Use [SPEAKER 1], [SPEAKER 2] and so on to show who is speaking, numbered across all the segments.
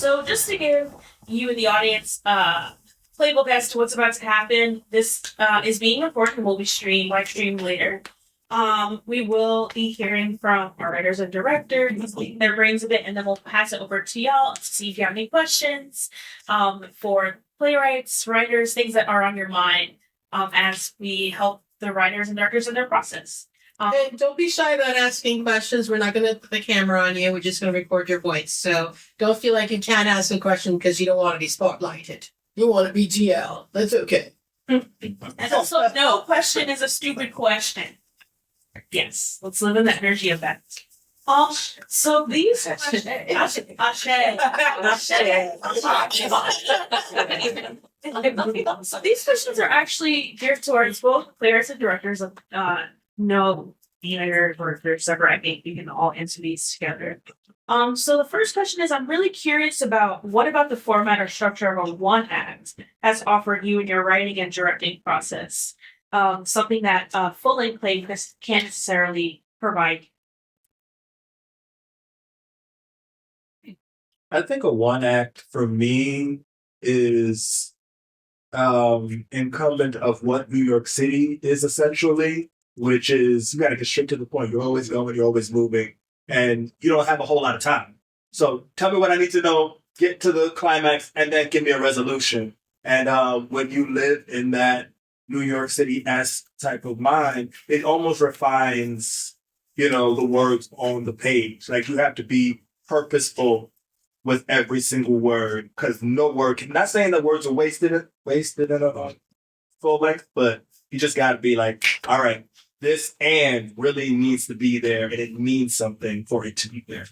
[SPEAKER 1] So just to give you and the audience playbook as to what's about to happen, this is being recorded and will be live streamed later. We will be hearing from our writers and directors, their brains a bit, and then we'll pass it over to y'all to see if you have any questions for playwrights, writers, things that are on your mind as we help the writers and directors in their process.
[SPEAKER 2] And don't be shy about asking questions. We're not going to put the camera on you. We're just going to record your voice. So don't feel like you can't ask a question because you don't want to be spotlighted. You want to be GL. That's okay.
[SPEAKER 1] And also, no question is a stupid question. Yes, let's live in the energy of that. So these questions, so these questions are actually geared towards both players and directors of no theater or if they're separate. I think we can all answer these together. So the first question is, I'm really curious about what about the format or structure of a one act has offered you in your writing and directing process? Something that full-length play can't necessarily provide.
[SPEAKER 3] I think a one act for me is incumbent of what New York City is essentially, which is you gotta get straight to the point. You're always going, you're always moving, and you don't have a whole lot of time. So tell me what I need to know, get to the climax, and then give me a resolution. And when you live in that New York City-esque type of mind, it almost refines, the words on the page. Like you have to be purposeful with every single word, because no word. Not saying that words are wasted in a full length, but you just got to be like, all right, this "and" really needs to be there, and it means something for it to be there.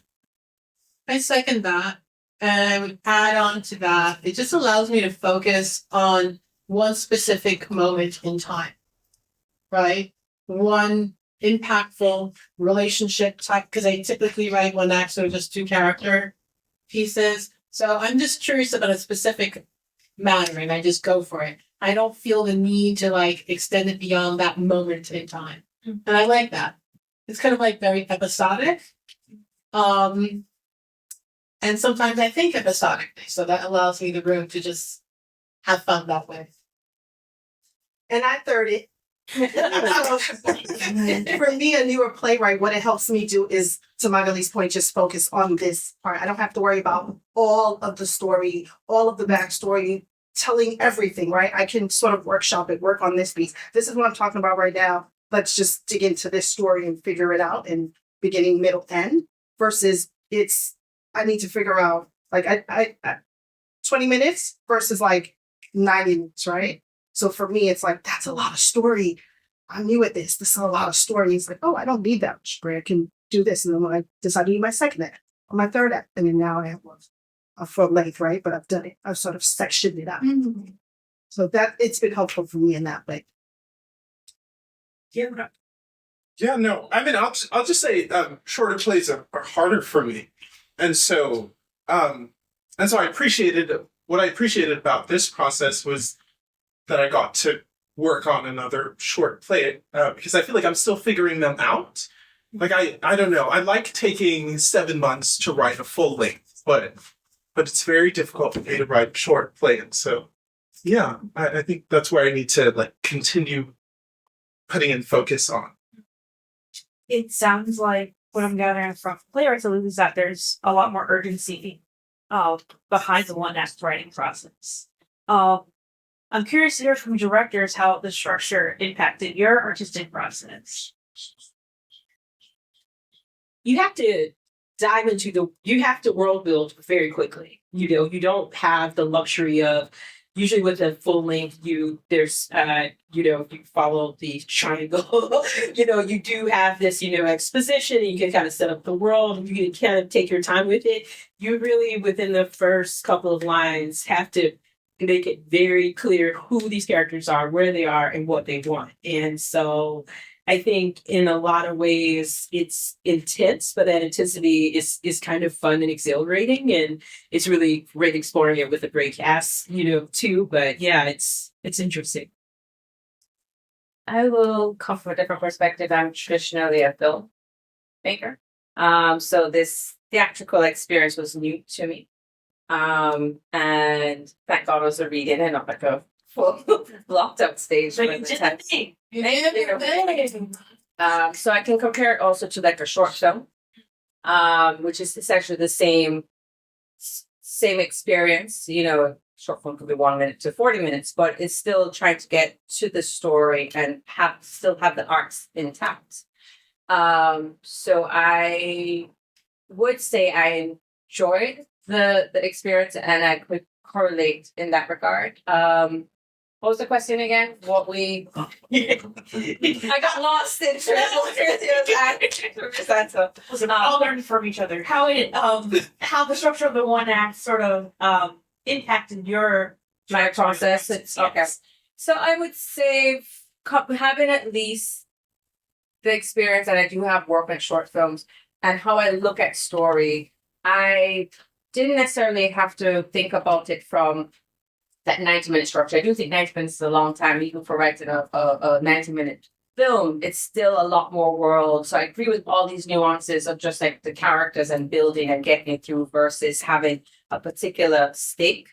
[SPEAKER 2] I second that. And I would add on to that. It just allows me to focus on one specific moment in time, right? One impactful relationship type, because I typically write one act, so just two character pieces. So I'm just curious about a specific matter and I just go for it. I don't feel the need to extend it beyond that moment in time. And I like that. It's kind of very episodic. And sometimes I think episodically, so that allows me the room to just have fun that way.
[SPEAKER 4] And I third it. For me, a newer playwright, what it helps me do is, to Magaly's point, just focus on this part. I don't have to worry about all of the story, all of the backstory, telling everything, right? I can sort of workshop it, work on this piece. This is what I'm talking about right now. Let's just dig into this story and figure it out in beginning, middle, end. Versus I need to figure out I 20 minutes versus 90 minutes, right? So for me, it's that's a lot of story. I'm new at this. This is a lot of story. It's I don't need that much story. I can do this. And then when I decide to do my second act or my third act, and then now I have a full length, right? But I've done it. I've sort of sectioned it out. Mm-hmm. So that it's been helpful for me in that way.
[SPEAKER 5] Yeah, no. I mean, I'll just say shorter plays are harder for me. And so I appreciated what I appreciated about this process was that I got to work on another short play because I feel like I'm still figuring them out. I don't know. I like taking 7 months to write a full length, but it's very difficult for me to write a short play. And so, yeah, I think that's where I need to continue putting in focus on.
[SPEAKER 1] It sounds like what I'm gathering from playwrights is that there's a lot more urgency behind the one act writing process. I'm curious to hear from directors how the structure impacted your artistic process.
[SPEAKER 6] You have to dive into you have to world build very quickly. You don't have the luxury of, usually with a full length, you follow the triangle. You do have this, exposition, and you can kind of set up the world, and you can kind of take your time with it. You really, within the first couple of lines, have to make it very clear who these characters are, where they are, and what they want. And so I think in a lot of ways it's intense, but that intensity is kind of fun and exhilarating, and it's really great exploring it with a great cast, too. But yeah, it's interesting.
[SPEAKER 7] I will come from a different perspective. I'm traditionally a filmmaker. So this theatrical experience was new to me. And thank God it was a reading and not like a full blocked up stage.
[SPEAKER 1] So
[SPEAKER 7] for
[SPEAKER 1] you
[SPEAKER 7] the
[SPEAKER 1] did the
[SPEAKER 7] text.
[SPEAKER 1] thing.
[SPEAKER 7] So I can compare it also to like a short film, which is essentially the same experience. You know, short film could be 1 minute to 40 minutes, but it's still trying to get to the story and still have the arcs intact. So I would say I enjoyed the experience and I could correlate in that regard. What was the question again? What we I got lost in
[SPEAKER 1] Listen, I'll learn from each other. How the structure of the one act sort of impacted
[SPEAKER 7] my process.
[SPEAKER 1] Yes.
[SPEAKER 7] Okay. So I would say having at least the experience that I do have working short films and how I look at story, I didn't necessarily have to think about it from that 90-minute structure. I do think 90 minutes is a long time, even for writing a 90-minute film. It's still a lot more world. So I agree with all these nuances of just like the characters and building and getting it through versus having a particular stake.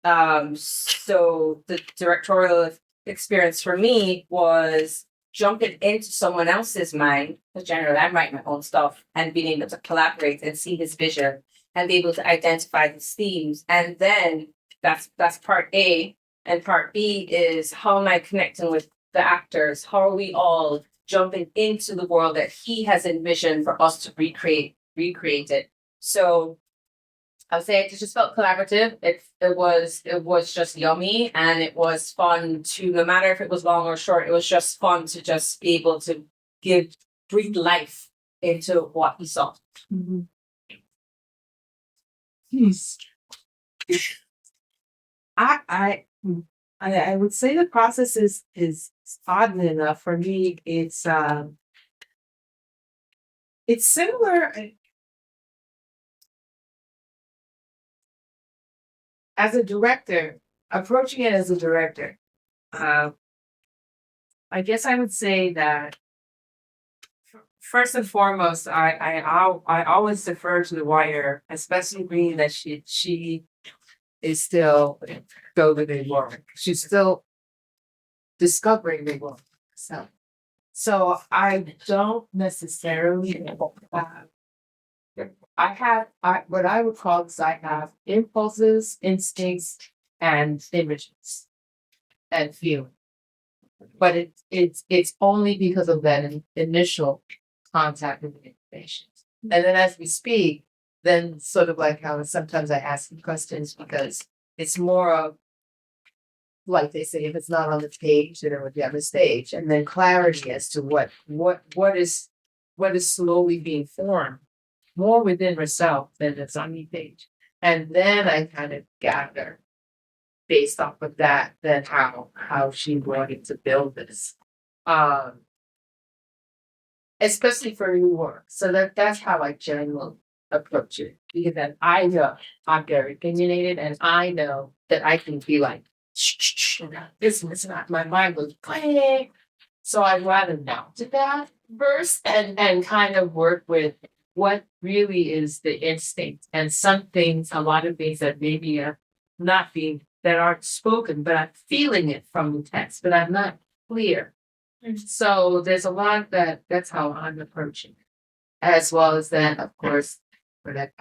[SPEAKER 7] So the directorial experience for me was jumping into someone else's mind, because generally I'm writing my own stuff, and being able to collaborate and see his vision and be able to identify his themes. And then that's part A. And part B is how am I connecting with the actors? How are we all jumping into the world that he has envisioned for us to recreate it? So I would say it just felt collaborative. It was just yummy, and it was fun to, no matter if it was long or short, it was just fun to just be able to breathe life into what he saw.
[SPEAKER 2] Mm-hmm.
[SPEAKER 8] I would say the process is oddly enough for me. It's similar as a director, approaching it as a director. I guess I would say that first and foremost, I always defer to the writer, especially being that she is still building a work. She's still discovering the work. So I don't necessarily what I would call is I have impulses, instincts, and images and feeling. But it's only because of that initial contact with the information. And then as we speak, then sort of like how sometimes I ask you questions because it's more of, like they say, if it's not on the page, then it would be on the stage. And then clarity as to what is slowly being formed more within herself than it's on the page. And then I kind of gather based off of that, then how she wanted to build this. Especially for new work. So that's how I generally approach it. Because then I know I'm very opinionated and I know that I can be like, this is not, my mind was blank. So I'd rather not do that first and kind of work with what really is the instinct. And some things, a lot of things that maybe are not being, that aren't spoken, but I'm feeling it from the text, but I'm not clear. So there's a lot that's how I'm approaching it. As well as then, of course, for that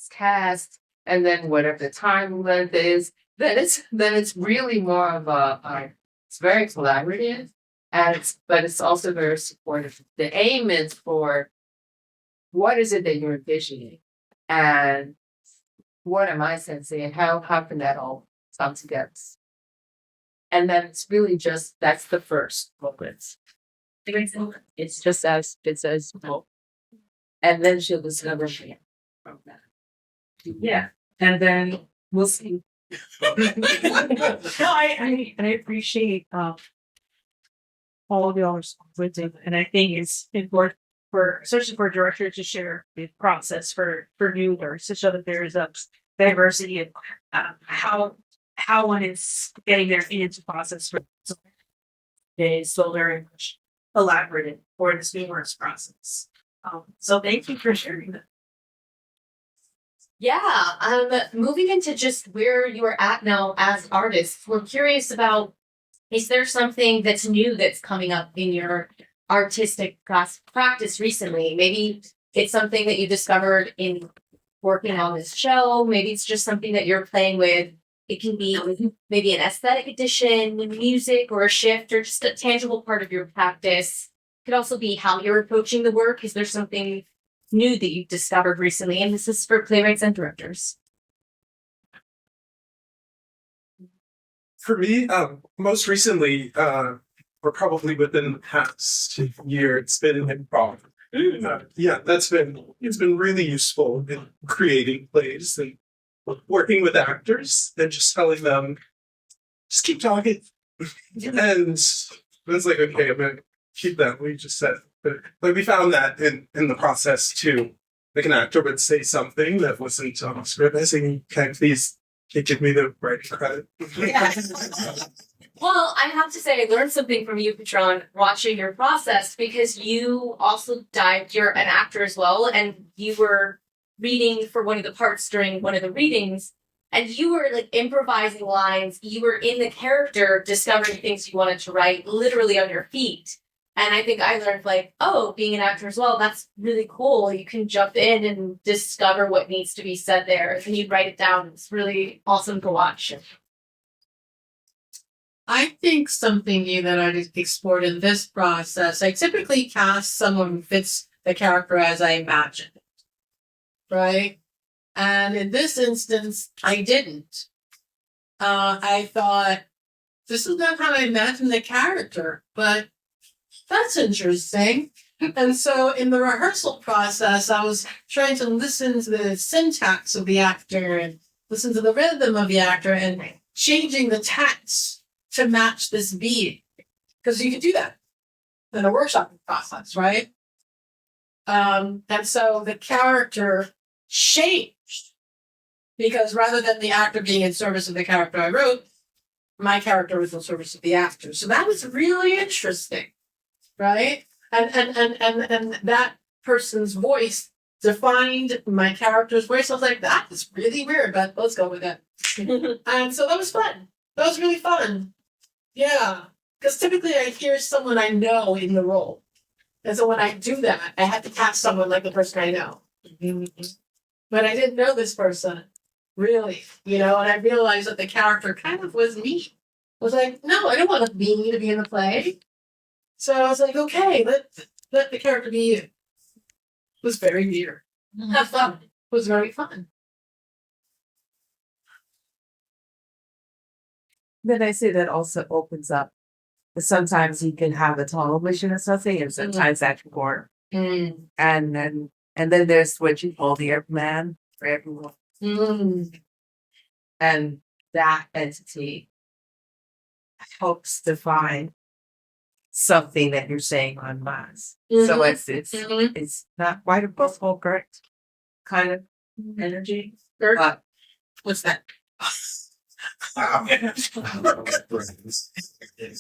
[SPEAKER 8] cast, and then whatever the time length is, then it's really more of it's very collaborative, but it's also very supportive. The aim is for what is it that you're envisioning, and what am I sensing, and how can that all come together? And then it's really just that's the first moment. It's just as well. And then she'll discover me from that. Yeah. And then we'll see.
[SPEAKER 1] No, I appreciate all of y'all's wisdom, and I think it's important for, especially for a director, to share the process for new learners to show that there is a diversity of how one is getting their into process. It is still very much collaborative for this numerous process. So thank you for sharing that.
[SPEAKER 8] Moving into just where you're at now as artists, we're curious about, is there something that's new that's coming up in your artistic practice recently? Maybe it's something that you discovered in working on this show. Maybe it's just something that you're playing with. It can be maybe an aesthetic addition, music, or a shift, or just a tangible part of your practice. It could also be how you're approaching the work. Is there something new that you've discovered recently? And this is for playwrights and directors.
[SPEAKER 5] For me, most recently, or probably within the past year, it's been improv. It's been really useful in creating plays and working with actors and just telling them, just keep talking. And it's like, okay, I'm gonna keep that what you just said. But we found that in the process too. Like an actor would say something that wasn't on script. I say, can please give me the writing credit?
[SPEAKER 8] Well, I have to say, I learned something from you, Petron, watching your process, because you also you're an actor as well, and you were reading for one of the parts during one of the readings, and you were like improvising lines. You were in the character, discovering things you wanted to write literally on your feet. And I think I learned, like, oh, being an actor as well, that's really cool. You can jump in and discover what needs to be said there, and you write it down. It's really awesome to watch.
[SPEAKER 2] I think something new that I explored in this process, I typically cast someone who fits the character as I imagine it, right? And in this instance, I didn't. I thought, this is not how I imagined the character, but that's interesting. And so in the rehearsal process, I was trying to listen to the syntax of the actor and listen to the rhythm of the actor and changing the text to match this beat. Because you can do that in a workshop process, right? And so the character changed. Because rather than the actor being in service of the character I wrote, my character was in service of the actor. So that was really interesting, right? And that person's voice defined my character's voice. I was like, that is really weird, but let's go with it. And so that was fun. That was really fun. Yeah. Because typically I hear someone I know in the role. And so when I do that, I have to cast someone like the person I know. But I didn't know this person, really, and I realized that the character kind of was me. I was like, no, I don't want me to be in the play. So I was like, okay, let the character be you. It was very weird. Have fun. It was very fun.
[SPEAKER 9] Then I say that also opens up. Sometimes you can have a tunnel vision or something, and sometimes that's more. And then there's what you call the airman for everyone. And that entity helps define something that you're saying on mass. So it's not quite a possible correct kind of energy. But
[SPEAKER 2] What's that?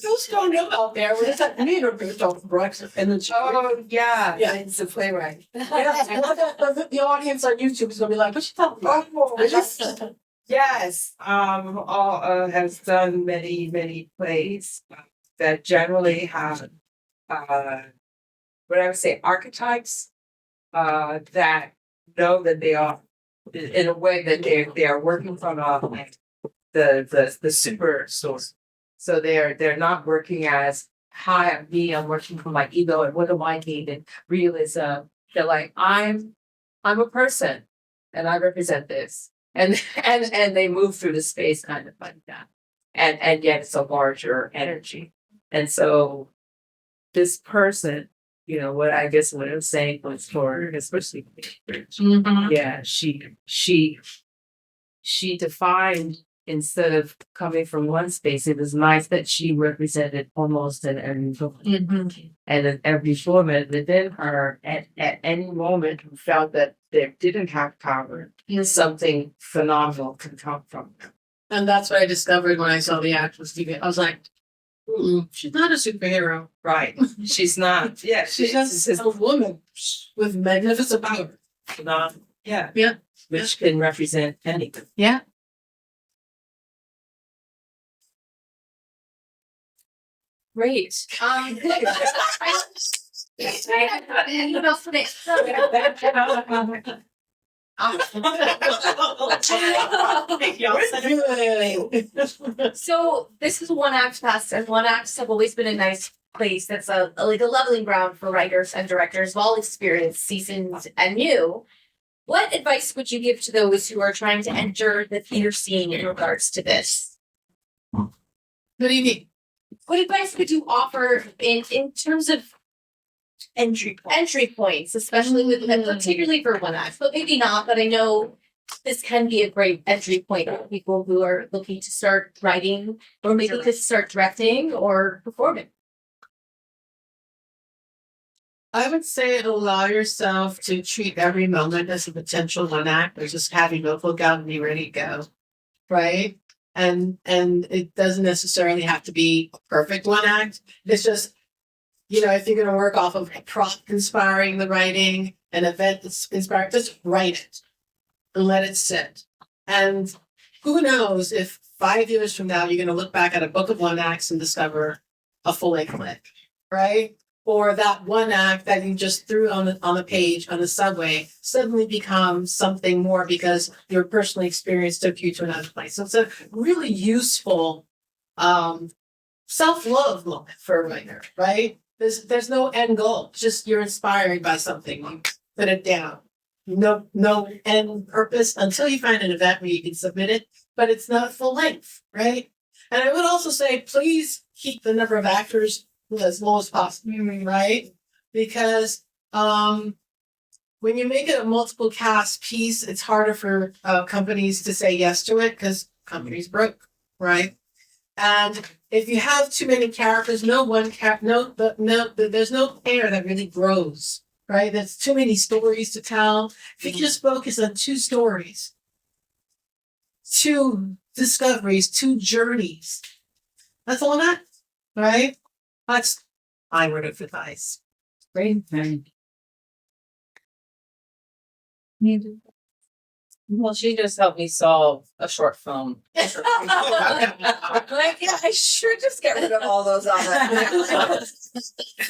[SPEAKER 2] Those don't know out there. What does that mean? Or breakfast and the
[SPEAKER 9] yeah,
[SPEAKER 2] Yeah.
[SPEAKER 9] it's a playwright.
[SPEAKER 2] the audience on YouTube is gonna be like, "What you talking about?"
[SPEAKER 9] Yes, has done many plays that generally have what I would say archetypes that know that they are in a way that they are working from the super source. So they're not working as hi, I'm me, I'm working from my ego and what do I need and realism. They're like, I'm a person and I represent this. And they move through the space kind of like that. And yet it's a larger energy. And so this person, what I was saying was for especially yeah, she defined, instead of coming from one space, it was nice that she represented almost in every woman. And in every woman within her, at any moment, who felt that they didn't have power, something phenomenal can come from them.
[SPEAKER 2] And that's what I discovered when I saw the actress TV. I was like, she's not a superhero.
[SPEAKER 9] Right. She's not. Yeah,
[SPEAKER 2] She's just a woman with magnificent power.
[SPEAKER 9] phenomenal.
[SPEAKER 6] Yeah.
[SPEAKER 2] Yeah.
[SPEAKER 6] Which can represent anything.
[SPEAKER 2] Yeah.
[SPEAKER 8] Great. So this is One Act Fest, and One Acts have always been a nice place that's like a leveling ground for writers and directors of all experience, seasoned and new. What advice would you give to those who are trying to enter the theater scene in regards to this?
[SPEAKER 2] What do you mean?
[SPEAKER 8] What advice would you offer in terms of entry points, especially with and particularly for One Act, but maybe not, but I know this can be a great entry point for people who are looking to start writing or maybe to start directing or performing.
[SPEAKER 2] I would say allow yourself to treat every moment as a potential one act, or just have your notebook out and be ready to go. Right? And it doesn't necessarily have to be a perfect one act. It's just, if you're gonna work off of a prompt inspiring the writing, an event that's inspiring, just write it and let it sit. And who knows if 5 years from now you're gonna look back at a book of one acts and discover a full-length flick, right? Or that one act that you just threw on the page on the subway suddenly becomes something more because your personal experience took you to another place. So it's a really useful self-love moment for a writer, right? There's no end goal. It's just you're inspired by something. You put it down. No end purpose until you find an event where you can submit it, but it's not full length, right? And I would also say, please keep the number of actors as low as possible, right? Because when you make it a multiple cast piece, it's harder for companies to say yes to it because companies broke, right? And if you have too many characters, there's no pair that really grows, right? There's too many stories to tell. If you can just focus on 2 stories, 2 discoveries, 2 journeys, that's all that, right? That's my word of advice.
[SPEAKER 8] Great.
[SPEAKER 9] Well, she just helped me solve a short film.
[SPEAKER 7] Like, yeah, I should just get rid of all those on that.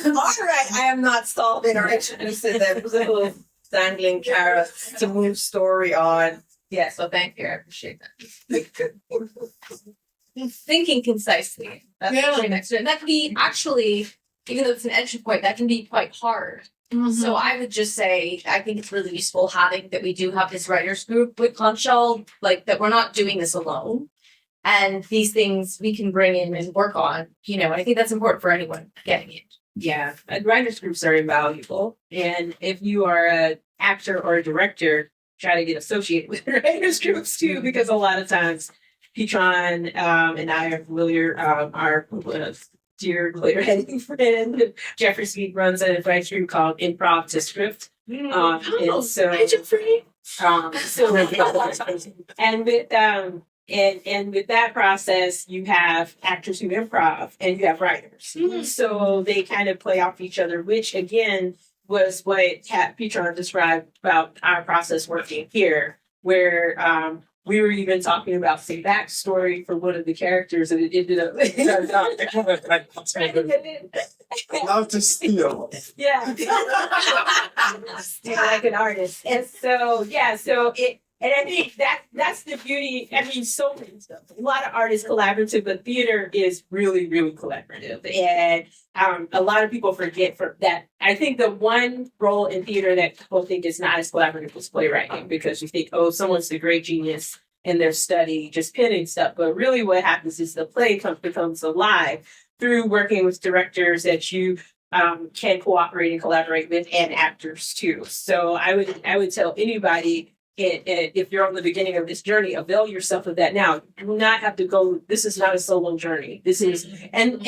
[SPEAKER 7] All right, I am not solving or introducing them little dangling carrots to move story on. Yeah, so thank you. I appreciate that.
[SPEAKER 8] Thinking concisely. That's very next to it. And that can be actually, even though it's an entry point, that can be quite hard. So I would just say, I think it's really useful having that we do have this writers group with Conch Shell, like that we're not doing this alone. And these things we can bring in and work on, I think that's important for anyone getting it.
[SPEAKER 6] Yeah, writers groups are invaluable. And if you are an actor or a director, try to get associated with writers groups too, because a lot of times Petron and I are familiar, our dear lawyer heading friend, Jeffrey Speed runs an advice group called Improv to Script. And so,
[SPEAKER 2] hi, Jeffrey.
[SPEAKER 6] And with that process, you have actors who improv and you have writers. So they kind of play off each other, which again was what Petron described about our process working here, where we were even talking about the backstory for one of the characters, and it ended up.
[SPEAKER 5] Love to steal.
[SPEAKER 6] Yeah. Steal like an artist. And so, and I think that's the beauty. I mean, so many stuff. A lot of art is collaborative, but theater is really, really collaborative. And a lot of people forget that. I think the one role in theater that people think is not as collaborative is playwriting, because you think, oh, someone's the great genius in their study, just penning stuff. But really what happens is the play becomes alive through working with directors that you can cooperate and collaborate with, and actors too. So I would tell anybody, if you're on the beginning of this journey, avail yourself of that now. You do not have to go. This is not a solo journey. This is, and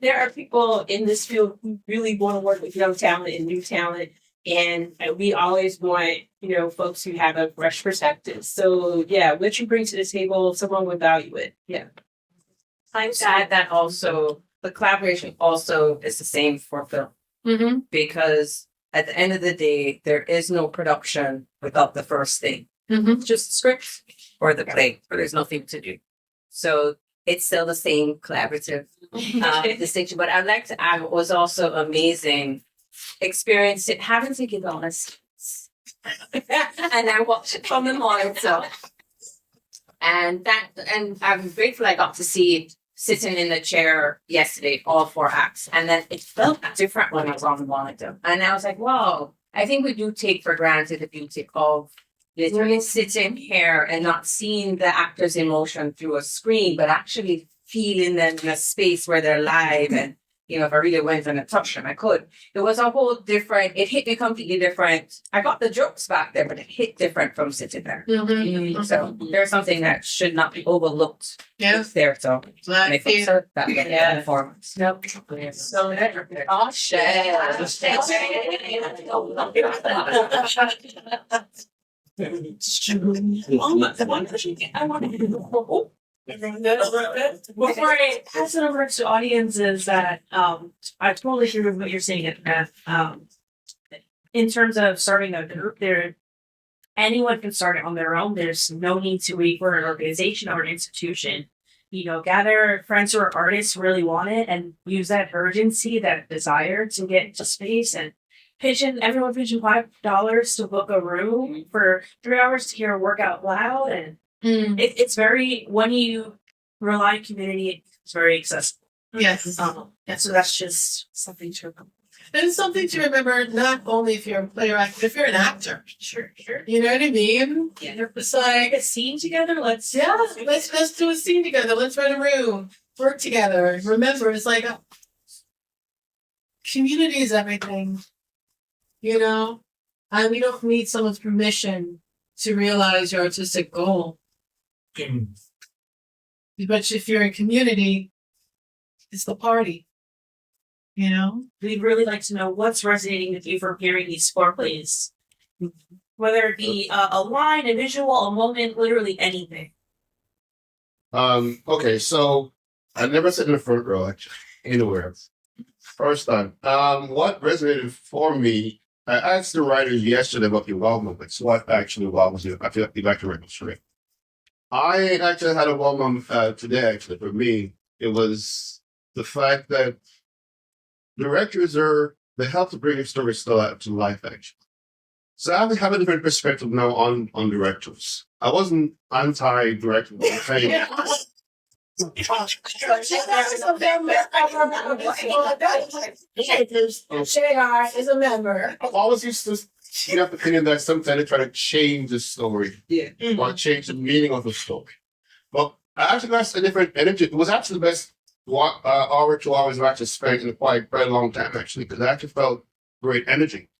[SPEAKER 6] there are people in this field who really want to work with young talent and new talent. And we always want, folks who have a fresh perspective. So yeah, what you bring to the table, someone would value it. Yeah.
[SPEAKER 9] I'm sad that also the collaboration also is the same for film, because at the end of the day, there is no production without the first thing.
[SPEAKER 2] Mm-hmm.
[SPEAKER 9] Just the script or the play, or there's nothing to do. So it's still the same collaborative distinction. But I'd like to add what was also amazing experiencing having to give on a seats. And I watched it from the monitor. And I'm grateful I got to see it sitting in the chair yesterday, all 4 acts. And then it felt different when I was on the monitor. And I was like, wow, I think we do take for granted the beauty of literally sitting here and not seeing the actor's emotion through a screen, but actually feeling them in a space where they're live. And, you know, if I really went and touched them, I could. It was a whole different, it hit me completely different. I got the jokes back there, but it hit different from sitting there.
[SPEAKER 2] Mm-hmm.
[SPEAKER 9] So there's something that should not be overlooked.
[SPEAKER 2] Yeah.
[SPEAKER 9] There, so
[SPEAKER 2] Glad
[SPEAKER 9] make
[SPEAKER 2] to see
[SPEAKER 9] it that
[SPEAKER 6] Yeah.
[SPEAKER 9] performance.
[SPEAKER 6] Nope.
[SPEAKER 9] So oh shit.
[SPEAKER 1] Before I pass it over to audiences, that I totally agree with what you're saying, Beth. In terms of starting a group, anyone can start it on their own. There's no need to wait for an organization or an institution. You know, gather friends who are artists who really want it and use that urgency, that desire to get into space and everyone pitch in $5 to book a room for 3 hours to hear a work out loud. And it's very, when you rely on community, it's very accessible.
[SPEAKER 2] Yes.
[SPEAKER 1] And so that's just something to remember.
[SPEAKER 2] And it's something to remember, not only if you're a playwright, but if you're an actor.
[SPEAKER 1] Sure.
[SPEAKER 2] You know what I mean?
[SPEAKER 1] Yeah.
[SPEAKER 2] It's like,
[SPEAKER 1] A scene together, let's
[SPEAKER 2] let's do a scene together. Let's rent a room. Work together. Remember, it's like community is everything. You know? And we don't need someone's permission to realize your artistic goal. But if you're in community, it's the party. You know?
[SPEAKER 1] We'd really like to know what's resonating with you from hearing these 4 plays. Whether it be a line, a visual, a moment, literally anything.
[SPEAKER 10] Okay, so I never sat in the front row actually, anywhere. First time. What resonated for me, I asked the writers yesterday about the wow moments. What actually wow was it? I feel like the back to write straight. I actually had a wow moment today, actually, for me. It was the fact that directors they help to bring a story still out to life, actually. So I have a different perspective now on directors. I wasn't anti-director.
[SPEAKER 2] JR is a member.
[SPEAKER 10] I always used to have the opinion that sometimes they try to change the story.
[SPEAKER 9] Yeah.
[SPEAKER 10] Or change the meaning of the story. But I actually got a different energy. It was actually the best hour, 2 hours I've actually spent in a quite very long time, actually, because I actually felt great energy.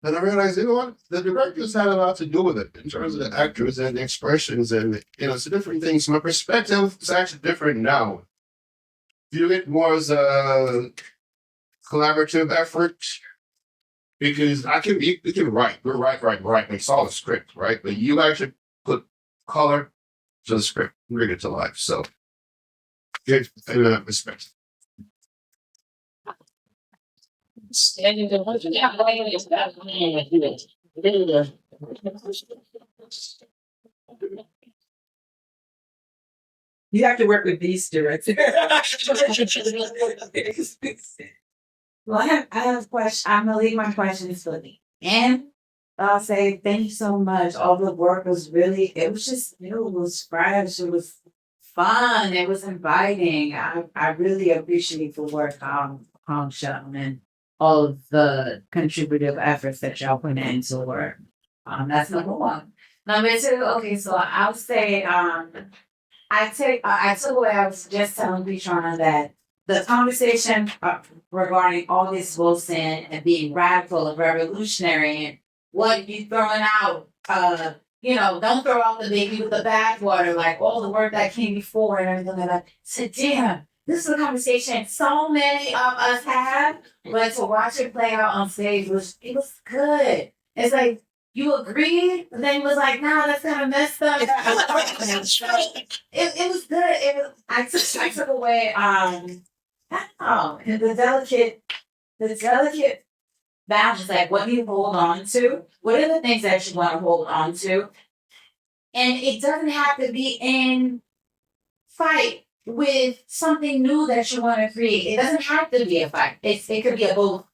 [SPEAKER 10] And I realized, you know what, the directors had a lot to do with it in terms of the actors and the expressions and, you know, it's different things. My perspective is actually different now. View it more as a collaborative effort because you can write. We're right. It's all a script, right? But you actually put color to the script, bring it to life. So, good in that respect.
[SPEAKER 6] You have to work with these directors.
[SPEAKER 11] Well, I have a question. I'm gonna leave my questions for the end. I'll say thank you so much. All the work was it was fresh. It was fun. It was inviting. I really appreciate the work Conch Shell and all of the contributive efforts that y'all put into the work. That's number 1. Number 2, okay, so I'll say I took away, I was just telling Petron that the conversation regarding August Wilson and being radical and revolutionary and what you throwing out, don't throw out the baby with the bathwater, like all the work that came before and everything like that. So damn, this is a conversation so many of us have, but to watch it play out on stage it was good. It's like you agreed, but then it was like, nah, that's kind of messed up. It was good. I took away, I don't know, the delicate balance, like what do you hold on to? What are the things that you want to hold on to? And it doesn't have to be in fight with something new that you want to create. It doesn't have to be a fight. It could be a both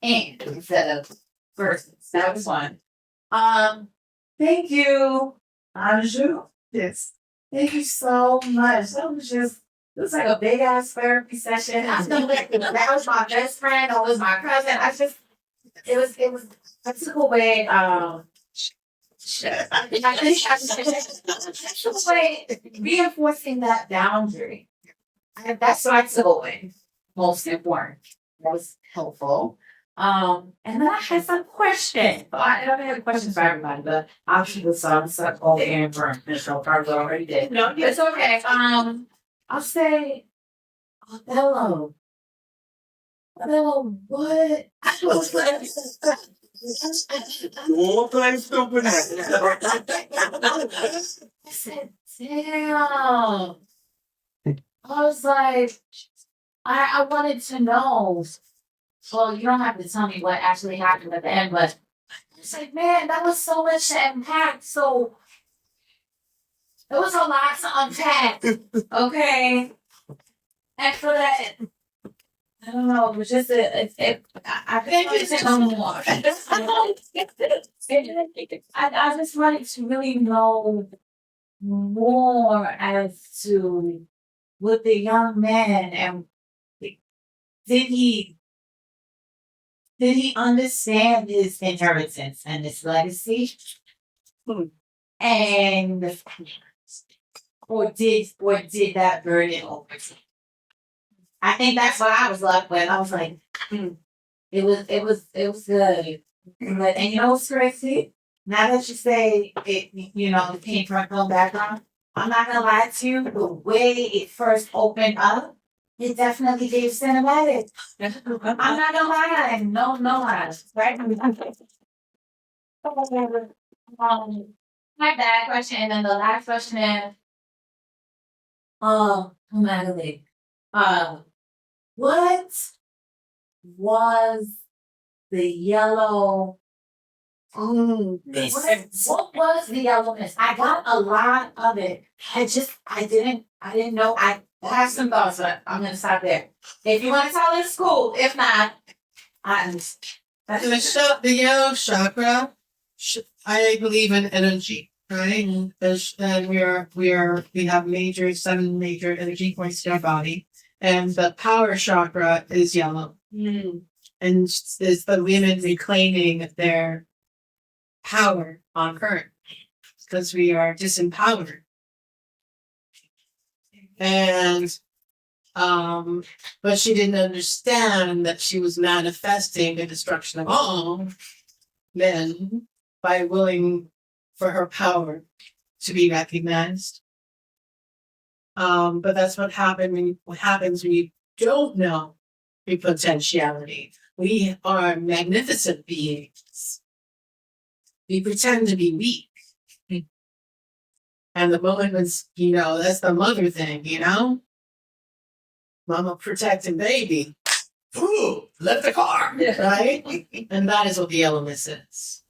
[SPEAKER 11] and instead of versus. That was one. Thank you, AnJu.
[SPEAKER 4] Yes.
[SPEAKER 11] Thank you so much. It was like a big ass therapy session. I feel like that was my best friend, that was my cousin. It was I took away I took away reinforcing that boundary. That's what I took away. Most important. That was helpful. And then I had some questions. I don't have questions for everybody, but I'll shoot the song suck all the air for this so far, but I already did.
[SPEAKER 1] No,
[SPEAKER 11] It's okay. I'll say Othello. Othello, what?
[SPEAKER 3] All things stupid.
[SPEAKER 11] I said, damn. I was like, I wanted to know. Well, you don't have to tell me what actually happened at the end, but I was like, man, that was so much to unpack. So it was a lot to unpack. Okay. And for that, I don't know, it was just I couldn't no more. I just wanted to really know more as to what the young man and did he understand his inheritance and his legacy? And or did that burden over him? I think that's what I was left with. I was like, it was good. But and you know what's crazy? Now that you say it, it came from film background, I'm not gonna lie to you, the way it first opened up, it definitely gave cinematic. I'm not gonna lie, no lies, right? My bad question, and then the last question is, Magaly, what was the yellow? What was the yellowness? I got a lot of it. I didn't know. I have some thoughts, but I'm gonna stop there. If you want to tell it, it's cool. If not,
[SPEAKER 2] The yellow chakra, I believe in energy, right? And we have 7 major energy points in our body, and the power chakra is yellow, and it's the women reclaiming their power on Earth because we are disempowered, and but she didn't understand that she was manifesting the destruction of all men by willing for her power to be recognized. But that's what happens when you don't know your potentiality. We are magnificent beings. We pretend to be weak. And the moment was, that's the mother thing, Mama protecting baby. Ooh, left the car, right? And that is what the elements is.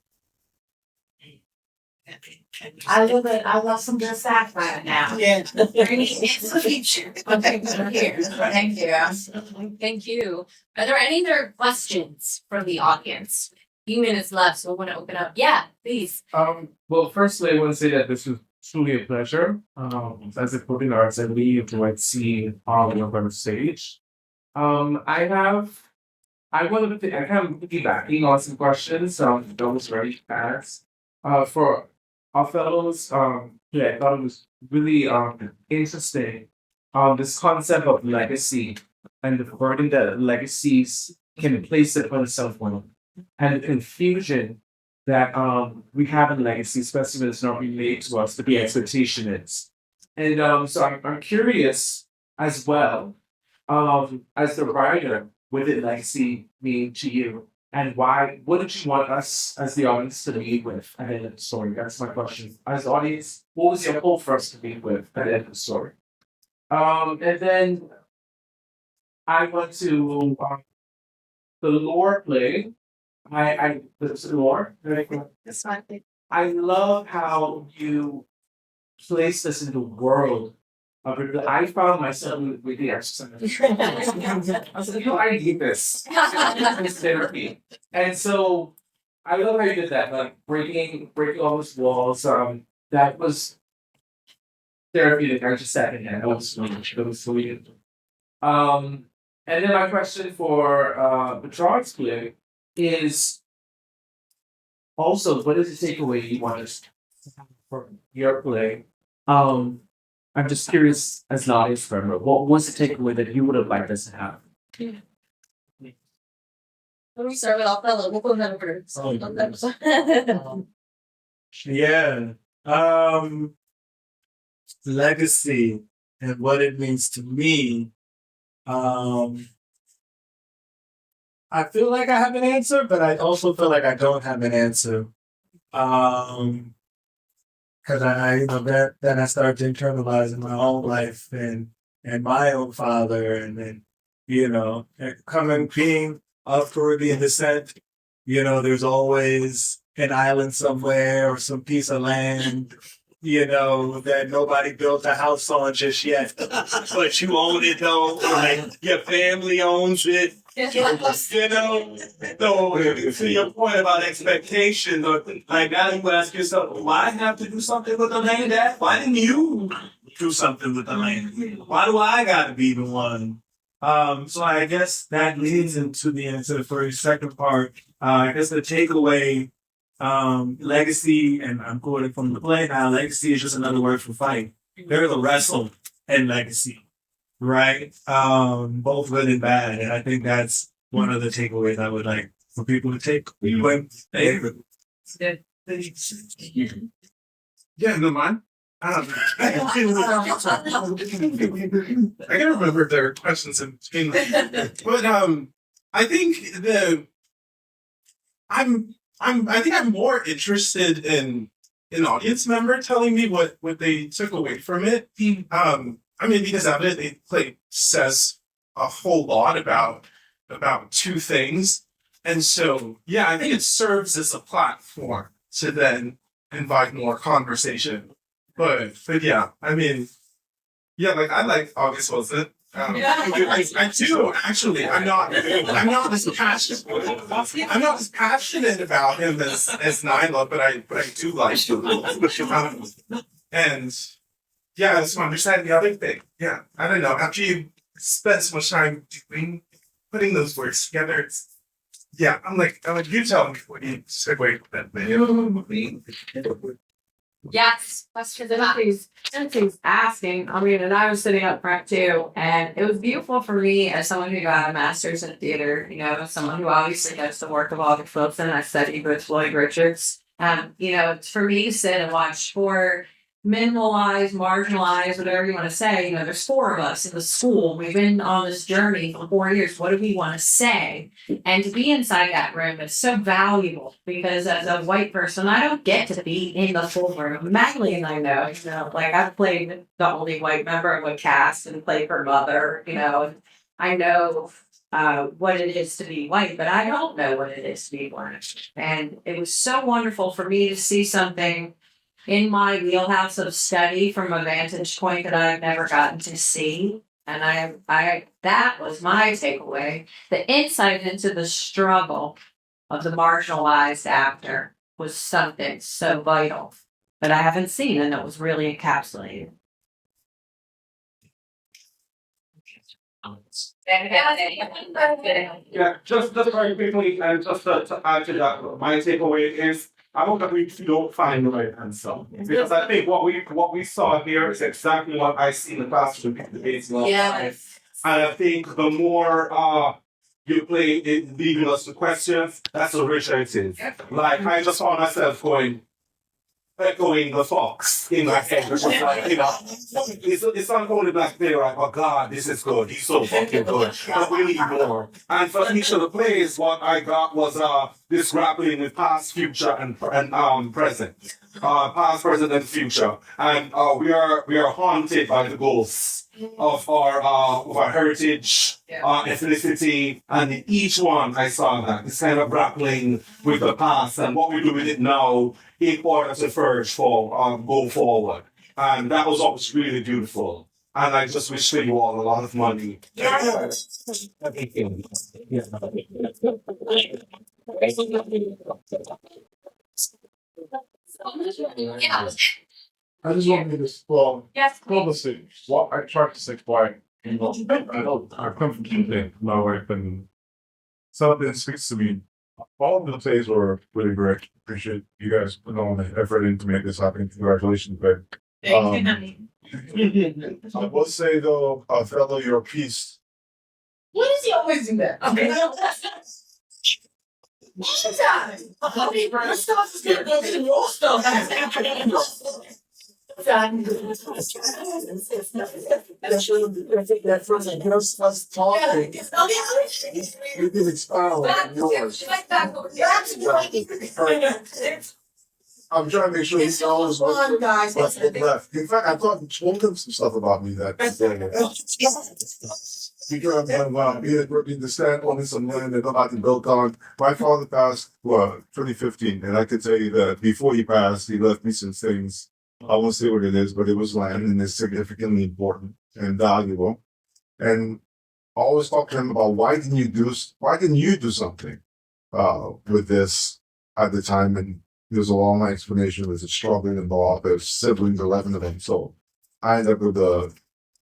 [SPEAKER 11] I love it. I love some good sci-fi now.
[SPEAKER 2] Yeah.
[SPEAKER 11] It's the future. Okay, here. Thank you.
[SPEAKER 12] Thank you. Are there any other questions from the audience? Few minutes left, so I want to open up. Yeah, please.
[SPEAKER 13] Well, firstly, I want to say that this was truly a pleasure. As a performing arts, I really enjoyed seeing all of you on stage. I kind of piggybacking on some questions. That was very fast. For Othello's, I thought it was really interesting. This concept of legacy and the burden that legacies can place upon someone, and the confusion that we have in legacy, especially when it's not related to us, but the expectation is. And so I'm curious as well, as the writer, what did legacy mean to you? And why, what did you want us as the audience to lead with at the end of the story? That's my question. As the audience, what was your hope for us to lead with at the end of the story? And then I went to the lore play. there's more.
[SPEAKER 4] That's fine.
[SPEAKER 13] I love how you place this in the world of it. I found myself with the exercise. I was like, no, I need this. It's therapy. And so I love how you did that, like breaking all those walls. That was therapeutic. I just sat in there. That was sweet. That was sweet. And then my question for Petron's play is also, what is the takeaway you want us to have from your play? I'm just curious, as an audience member, what was the takeaway that you would have liked us to have?
[SPEAKER 12] Let me start with Othello. We'll go number.
[SPEAKER 3] Yeah. Legacy and what it means to me. I feel like I have an answer, but I also feel like I don't have an answer. Because then I started to internalize in my own life and my own father, and then being of Caribbean descent, there's always an island somewhere or some piece of land, that nobody built a house on just yet, but you own it though, like your family owns it. So to your point about expectations, or like now you ask yourself, well, why have to do something with the land, Dad? Why didn't you do something with the land? Why do I gotta be the one? So I guess that leads into the answer for the second part. I guess the takeaway, legacy, and I'm quoting from the play now, legacy is just another word for fight. There's a wrestle and legacy, right? Both good and bad. And I think that's one of the takeaways I would like for people to take.
[SPEAKER 5] Yeah, no mind. I can't remember if there were questions in between, but I think I'm more interested in an audience member telling me what they took away from it. Because evidently play says a whole lot about two things, and so yeah, I think it serves as a platform to then invite more conversation. But yeah, I like August Wilson. I do actually. I'm not as passionate. I'm not as passionate about him as Nyla, but I do like him. And yeah, that's my understanding. The other thing, yeah, I don't know. After you spend so much time putting those words together, I'm like, you tell me what you took away from that.
[SPEAKER 12] Yes, questions about
[SPEAKER 8] Anthony's asking. And I was sitting up front too, and it was beautiful for me as someone who got a master's in theater. Someone who obviously knows the work of August Wilson. I studied with Floyd Richards. For me to sit and watch four minimalized, marginalized, whatever you want to say. There's four of us in the school. We've been on this journey for 4 years. What do we want to say? And to be inside that room is so valuable because as a white person, I don't get to be in the full room. Magaly and I know, like I've played the only white member of a cast and played her mother, and I know what it is to be white, but I don't know what it is to be black. And it was so wonderful for me to see something in my wheelhouse of study from a vantage point that I've never gotten to see. And I that was my takeaway. The insight into the struggle of the marginalized actor was something so vital that I haven't seen, and it was really encapsulated.
[SPEAKER 13] Yeah, just very quickly, and just to add to that, my takeaway is I hope that we don't find the right answer, because I think what we saw here is exactly what I see in the classroom in the baseball.
[SPEAKER 12] Yes.
[SPEAKER 13] And I think the more you play it, leaving us the questions, that's the richer it is. Like I just found myself echoing the fox in my head, which was like, it's not only black playwright, but God, this is good. He's so fucking good. But we need more. And for each of the plays, what I got was this grappling with past, future, and present, past, present, and future, and we are haunted by the ghosts of our heritage, ethnicity, and in each one I saw that this kind of grappling with the past and what we do with it now in order to go forward, and that was always really beautiful. And I just wish for you all a lot of money. Yes. Everything. Yeah.
[SPEAKER 10] I just want to just, well,
[SPEAKER 12] Yes.
[SPEAKER 13] Obviously, what I tried to say why I come from Tuesday, my wife, and something speaks to me. All of the plays were really great. Appreciate you guys putting all the effort in to make this happen. Congratulations, babe.
[SPEAKER 1] Thank you, honey.
[SPEAKER 10] I will say though, Othello, your piece.
[SPEAKER 6] Why does he always do that?
[SPEAKER 10] You can expound on yours. I'm trying to make sure he knows what
[SPEAKER 4] guys.
[SPEAKER 10] what's left. In fact, I thought you told him some stuff about me that day. Because he had worked in the stand on some land that nobody built on. My father passed, 2015, and I can tell you that before he passed, he left me some things. I won't say what it is, but it was land and it's significantly important and valuable. And I always talk to him about why didn't you do something with this at the time? And there's a long explanation. There's a struggle involved. There's siblings, 11 of them. So I ended up with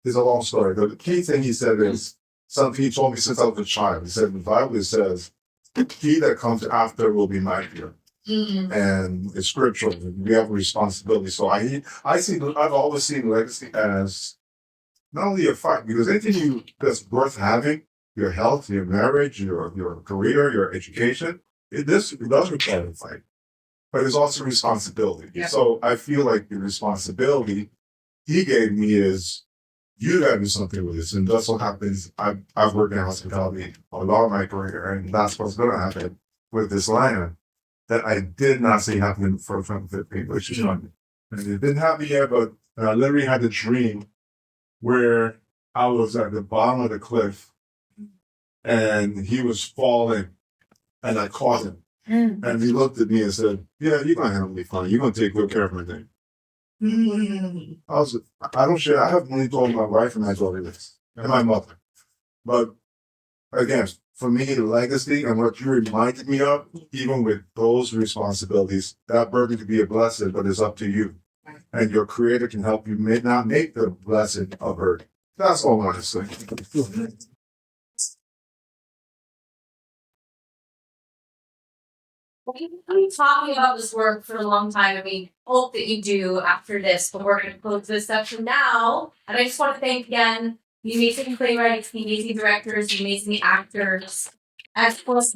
[SPEAKER 10] it's a long story. But the key thing he said is something he told me since I was a child. He said, the Bible says, he that comes after will be mightier. Mm-hmm. And it's scriptural. We have a responsibility. So I've always seen legacy as not only a fight, because anything that's worth having, your health, your marriage, your career, your education, it does require a fight. But it's also responsibility. Yeah. So I feel like the responsibility he gave me is you gotta do something with this. And that's what happens. I've worked in hospitality a lot of my career, and that's what's gonna happen with this land that I did not see happen for 2015, which is funny. And it didn't happen yet, but I literally had a dream where I was at the bottom of the cliff and he was falling and I caught him. And he looked at me and said, yeah, you're gonna handle me fine. You're gonna take good care of my thing. I haven't really told my wife and my daughter this, and my mother. But again, for me, legacy and what you reminded me of, even with those responsibilities, that burden could be a blessing, but it's up to you. And your creator can help you may not make the blessing a burden. That's all I want to say.
[SPEAKER 12] We've been talking about this work for a long time, and we hope that you do after this, but we're going to close this section now. And I just want to thank again the amazing playwrights, the amazing directors, the amazing actors, as well as